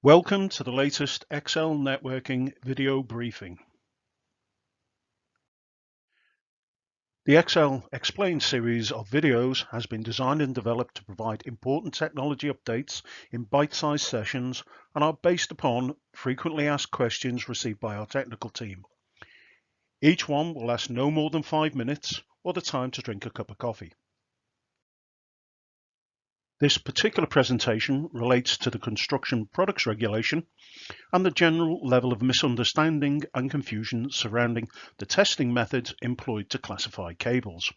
Welcome to the latest XL Networking video briefing. The XL Explained series of videos has been designed and developed to provide important technology updates in bite-sized sessions and are based upon frequently asked questions received by our technical team. Each one will last no more than 5 minutes or the time to drink a cup of coffee. This particular presentation relates to the Construction Products Regulation and the general level of misunderstanding and confusion surrounding the testing methods employed to classify cables.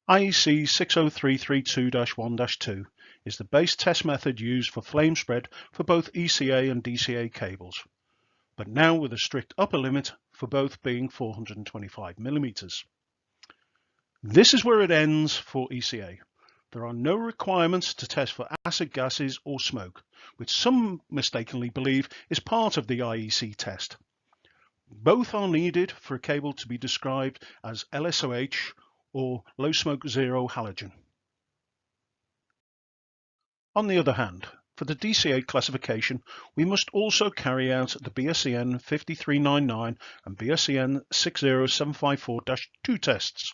IEC 60332-1-2 is the base test method used for flame spread for both ECA and DCA cables, but now with a strict upper limit for both being 425 millimeters. This is where it ends for ECA. There are no requirements to test for acid gases or smoke, which some mistakenly believe is part of the IEC test. Both are needed for a cable to be described as LSOH or low smoke zero halogen. On the other hand, for the DCA classification, we must also carry out the BSEN 5399 and BSEN 60754-2 tests.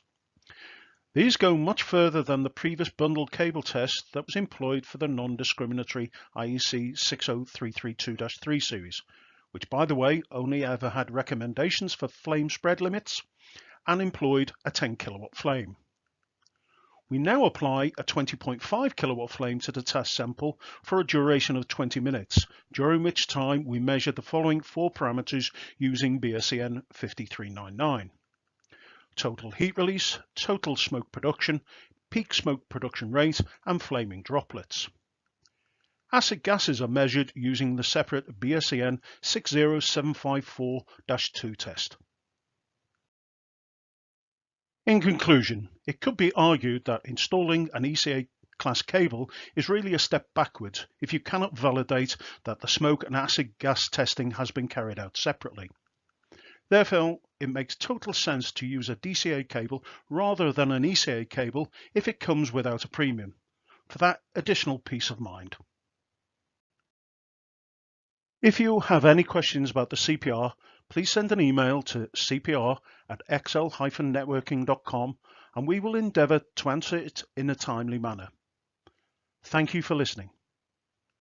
These go much further than the previous bundled cable test that was employed for the non-discriminatory IEC 60332-3 series, which by the way only ever had recommendations for flame spread limits and employed a 10 kilowatt flame. We now apply a 20.5 kilowatt flame to the test sample for a duration of 20 minutes, during which time we measure the following 4 parameters using BSEN 5399. Total heat release, total smoke production, peak smoke production rate, and flaming droplets. Acid gases are measured using the separate BSEN 60754-2 test. In conclusion, it could be argued that installing an ECA class cable is really a step backwards if you cannot validate that the smoke and acid gas testing has been carried out separately. Therefore, it makes total sense to use a DCA cable rather than an ECA cable if it comes without a premium, for that additional peace of mind. If you have any questions about the CPR, please send an email to cpr@xl-networking.com and we will endeavour to answer it in a timely manner. Thank you for listening.